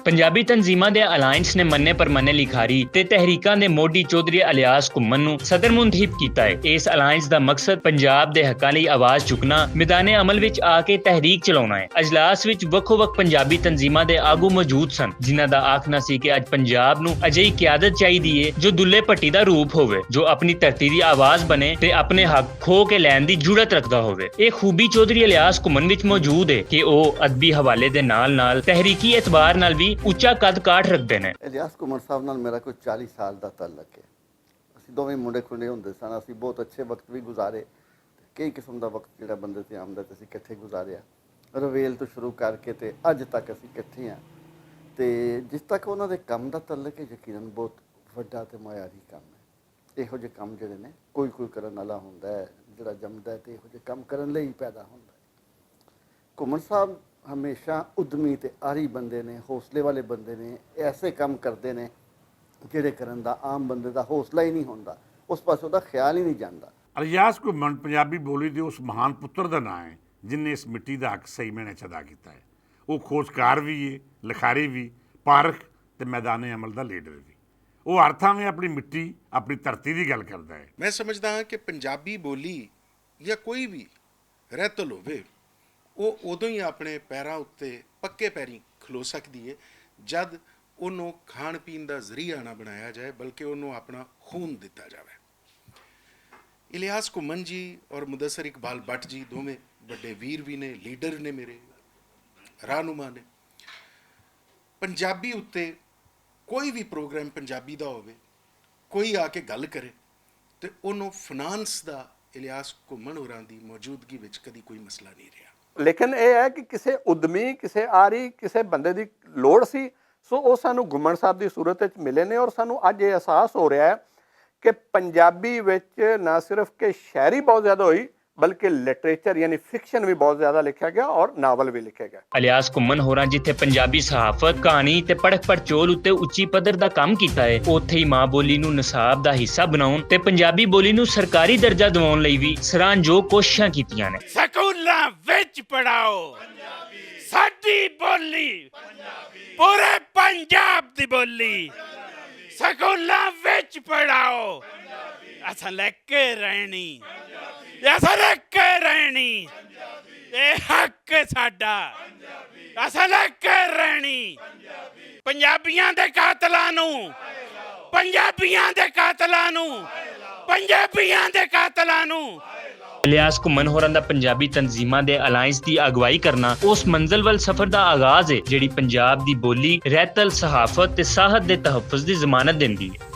ਪੰਜਾਬੀ ਤਨਜ਼ੀਮਾਂ ਦੇ ਅਲਾਇੰਸ ਨੇ ਮੰਨੇ ਪਰਮੰਨੇ ਲਿਖਾਰੀ ਤੇ ਤਹਿਰੀਕਾਂ ਦੇ ਮੋਢੀ ਚੌਧਰੀ ਇਲਿਆਸ ਘੁੰਮਣ ਨੂੰ ਸਦਰ ਮੁੰਤਖਬ ਕੀਤਾ ਹੈ। ਇਸ ਅਲਾਇੰਸ ਦਾ ਮਕਸਦ ਪੰਜਾਬ ਦੇ ਹੱਕਾਂ ਲਈ ਆਵਾਜ਼ ਚੁੱਕਣਾ, ਮੈਦਾਨੇ ਅਮਲ ਵਿੱਚ ਆ ਕੇ ਤਹਿਰੀਕ ਚਲਾਉਣਾ ਹੈ। ਅਜਲਾਸ ਵਿੱਚ ਵੱਖੋ-ਵੱਖ ਪੰਜਾਬੀ ਤਨਜ਼ੀਮਾਂ ਦੇ ਆਗੂ ਮੌਜੂਦ ਸਨ, ਜਿਨ੍ਹਾਂ ਦਾ ਆਖਣਾ ਸੀ ਕਿ ਅੱਜ ਪੰਜਾਬ ਨੂੰ ਅਜਿਹੀ ਕਿਆਦਤ ਚਾਹੀਦੀ ਹੈ ਜੋ ਦੁੱਲੇ ਭੱਟੀ ਦਾ ਰੂਪ ਹੋਵੇ, ਜੋ ਆਪਣੀ ਧਰਤੀ ਦੀ ਆਵਾਜ਼ ਬਣੇ ਤੇ ਆਪਣੇ ਹੱਕ ਖੋ ਕੇ ਲੈਣ ਦੀ ਜੁਰਅਤ ਰੱਖਦਾ ਹੋਵੇ। ਇਹ ਖੂਬੀ ਚੌਧਰੀ ਇਲਿਆਸ ਘੁੰਮਣ ਵਿੱਚ ਮੌਜੂਦ ਹੈ ਕਿ ਉਹ ਅਦਬੀ ਹਵਾਲੇ ਦੇ ਨਾਲ-ਨਾਲ ਤਹਿਰੀਕੀ ਇਤਬਾਰ ਨਾਲ ਵੀ ਉੱਚਾ ਕੱਦ ਕਾਠ ਰੱਖਦੇ ਨੇ। ਇਲਿਆਸ ਘੁੰਮਣ ਸਾਹਿਬ ਨਾਲ ਮੇਰਾ ਕੋਈ 40 ਸਾਲ ਦਾ ਤਾਲੁਕ ਹੈ। ਅਸੀਂ ਦੋਵੇਂ ਮੁੰਡੇ ਖੁੰਡੇ ਹੁੰਦੇ ਸਨ। ਅਸੀਂ ਬਹੁਤ ਅੱਛੇ ਵਕਤ ਵੀ ਗੁਜ਼ਾਰੇ, ਕਈ ਕਿਸਮ ਦਾ ਵਕਤ ਜਿਹੜਾ ਬੰਦੇ ਤੇ ਆਮਦਾ ਤੇ ਅਸੀਂ ਇਕੱਠੇ ਗੁਜ਼ਾਰਿਆ। ਰਵੇਲ ਤੋਂ ਸ਼ੁਰੂ ਕਰਕੇ ਤੇ ਅੱਜ ਤੱਕ ਅਸੀਂ ਇਕੱਠੇ ਹਾਂ। ਤੇ ਜਿਸ ਤੱਕ ਉਹਨਾਂ ਦੇ ਕੰਮ ਦਾ ਤਾਲੁਕ ਹੈ, ਯਕੀਨਨ ਬਹੁਤ ਵੱਡਾ ਤੇ ਮੁਆਰੀ ਕੰਮ ਹੈ। ਇਹੋ ਜਿਹੇ ਕੰਮ ਜਿਹੜੇ ਨੇ ਕੋਈ ਕਰਨ ਵਾਲਾ ਹੁੰਦਾ ਹੈ, ਜਿਹੜਾ ਜੰਮਦਾ ਹੈ ਤੇ ਇਹੋ ਜਿਹੇ ਕੰਮ ਕਰਨ ਲਈ ਪੈਦਾ ਹੁੰਦਾ ਹੈ। ਘੁੰਮਣ ਸਾਹਿਬ ਹਮੇਸ਼ਾ ਉਦਮੀ ਤੇ ਆਰੀ ਬੰਦੇ ਨੇ, ਹੌਸਲੇ ਵਾਲੇ ਬੰਦੇ ਨੇ। ਐਸੇ ਕੰਮ ਕਰਦੇ ਨੇ ਜਿਹੜੇ ਕਰਨ ਦਾ ਆਮ ਬੰਦੇ ਦਾ ਹੌਸਲਾ ਹੀ ਨਹੀਂ ਹੁੰਦਾ, ਉਸ ਪਾਸੇ ਉਹਦਾ ਖਿਆਲ ਹੀ ਨਹੀਂ ਜਾਂਦਾ। ਇਲਿਆਸ ਘੁੰਮਣ ਪੰਜਾਬੀ ਬੋਲੀ ਦੇ ਉਸ ਮਹਾਨ ਪੁੱਤਰ ਦਾ ਨਾਂ ਹੈ ਜਿਨਨੇ ਇਸ ਮਿੱਟੀ ਦਾ ਹੱਕ ਸਹੀ ਮਾਇਨੇ 'ਚ ਅਦਾ ਕੀਤਾ ਹੈ। ਉਹ ਖੋਜਕਾਰ ਵੀ ਹੈ, ਲਿਖਾਰੀ ਵੀ, ਪਾਰਖ ਤੇ ਮੈਦਾਨੇ ਅਮਲ ਦਾ ਲੀਡਰ ਵੀ। ਉਹ ਹਰ ਥਾਵੇਂ ਆਪਣੀ ਮਿੱਟੀ, ਆਪਣੀ ਧਰਤੀ ਦੀ ਗੱਲ ਕਰਦਾ ਹੈ। ਮੈਂ ਸਮਝਦਾ ਹਾਂ ਕਿ ਪੰਜਾਬੀ ਬੋਲੀ ਜਾਂ ਕੋਈ ਵੀ ਰਹਿਤਲ ਹੋਵੇ, ਉਹ ਉਦੋਂ ਹੀ ਆਪਣੇ ਪੈਰਾਂ ਉੱਤੇ ਪੱਕੇ ਪੈਰੀਂ ਖਲੋ ਸਕਦੀ ਹੈ ਜਦ ਉਹਨੂੰ ਖਾਣ ਪੀਣ ਦਾ ਜ਼ਰੀਆ ਨਾ ਬਣਾਇਆ ਜਾਏ, ਬਲਕਿ ਉਹਨੂੰ ਆਪਣਾ ਖੂਨ ਦਿੱਤਾ ਜਾਵੇ। ਇਲਿਆਸ ਘੁੰਮਣ ਜੀ ਔਰ ਮੁਦੱਸਰ ਇਕਬਾਲ ਬੱਟ ਜੀ ਦੋਵੇਂ ਵੱਡੇ ਵੀਰ ਵੀ ਨੇ, ਲੀਡਰ ਨੇ, ਮੇਰੇ ਰਾਹਨੁਮਾ ਨੇ। ਪੰਜਾਬੀ ਉੱਤੇ ਕੋਈ ਵੀ ਪ੍ਰੋਗਰਾਮ ਪੰਜਾਬੀ ਦਾ ਹੋਵੇ, ਕੋਈ ਆ ਕੇ ਗੱਲ ਕਰੇ ਤੇ ਉਹਨੂੰ ਫਾਈਨਾਂਸ ਦਾ ਇਲਿਆਸ ਘੁੰਮਣ ਹੋਰਾਂ ਦੀ ਮੌਜੂਦਗੀ ਵਿੱਚ ਕਦੀ ਕੋਈ ਮਸਲਾ ਨਹੀਂ ਰਿਹਾ। ਲੇਕਿਨ ਇਹ ਹੈ ਕਿ ਕਿਸੇ ਉਦਮੀ, ਕਿਸੇ ਆਰੀ, ਕਿਸੇ ਬੰਦੇ ਦੀ ਲੋੜ ਸੀ, ਸੋ ਉਹ ਸਾਨੂੰ ਘੁੰਮਣ ਸਾਹਿਬ ਦੀ ਸੂਰਤ ਵਿੱਚ ਮਿਲੇ ਨੇ। ਔਰ ਸਾਨੂੰ ਅੱਜ ਇਹ ਅਹਿਸਾਸ ਹੋ ਰਿਹਾ ਹੈ ਕਿ ਪੰਜਾਬੀ ਵਿੱਚ ਨਾ ਸਿਰਫ ਕਿ ਸ਼ਾਇਰੀ ਬਹੁਤ ਜ਼ਿਆਦਾ ਹੋਈ, ਬਲਕਿ ਲਿਟਰੇਚਰ ਯਾਨੀ ਫਿਕਸ਼ਨ ਵੀ ਬਹੁਤ ਜ਼ਿਆਦਾ ਲਿਖਿਆ ਗਿਆ ਔਰ ਨਾਵਲ ਵੀ ਲਿਖਿਆ ਗਿਆ। ਇਲਿਆਸ ਘੁੰਮਣ ਹੋਰਾਂ ਜਿੱਥੇ ਪੰਜਾਬੀ ਸਹਾਫਤ, ਕਹਾਣੀ ਤੇ ਪੜ੍ਹਕ ਪੜਚੋਲ ਉੱਤੇ ਉੱਚੀ ਪੱਧਰ ਦਾ ਕੰਮ ਕੀਤਾ ਹੈ, ਉੱਥੇ ਹੀ ਮਾਂ ਬੋਲੀ ਨੂੰ ਨਿਸਾਬ ਦਾ ਹਿੱਸਾ ਬਣਾਉਣ ਤੇ ਪੰਜਾਬੀ ਬੋਲੀ ਨੂੰ ਸਰਕਾਰੀ ਦਰਜਾ ਦਿਵਾਉਣ ਲਈ ਵੀ ਸਰਾਹਨਯੋਗ ਕੋਸ਼ਿਸ਼ਾਂ ਕੀਤੀਆਂ ਨੇ। ਸਕੂਲਾਂ ਵਿੱਚ ਪੜਾਓ ਸਾਡੀ ਬੋਲੀ, ਪੂਰੇ ਪੰਜਾਬ ਦੀ ਬੋਲੀ। ਸਕੂਲਾਂ ਵਿੱਚ ਪੜਾਓ, ਅਸਾਂ ਲੈ ਕੇ ਰਹਿਣੀ, ਅਸਾਂ ਲੈ ਕੇ ਰਹਿਣੀ, ਇਹ ਹੱਕ ਸਾਡਾ, ਅਸਾਂ ਲੈ ਕੇ ਰਹਿਣੀ। ਪੰਜਾਬੀਆਂ ਦੇ ਕਾਤਲਾਂ ਨੂੰ, ਪੰਜਾਬੀਆਂ ਦੇ ਕਾਤਲਾਂ ਨੂੰ, ਪੰਜਾਬੀਆਂ ਦੇ ਕਾਤਲਾਂ ਨੂੰ। ਇਲਿਆਸ ਘੁੰਮਣ ਹੋਰਾਂ ਦਾ ਪੰਜਾਬੀ ਤਨਜ਼ੀਮਾਂ ਦੇ ਅਲਾਇੰਸ ਦੀ ਅਗਵਾਈ ਕਰਨਾ ਉਸ ਮੰਜ਼ਿਲ ਵੱਲ ਸਫ਼ਰ ਦਾ ਆਗਾਜ਼ ਹੈ ਜਿਹੜੀ ਪੰਜਾਬ ਦੀ ਬੋਲੀ, ਰਹਿਤਲ, ਸਹਾਫਤ ਤੇ ਸਾਹਤ ਦੇ ਤਹੱਫੁਜ਼ ਦੀ ਜ਼ਮਾਨਤ ਦਿੰਦੀ ਹੈ।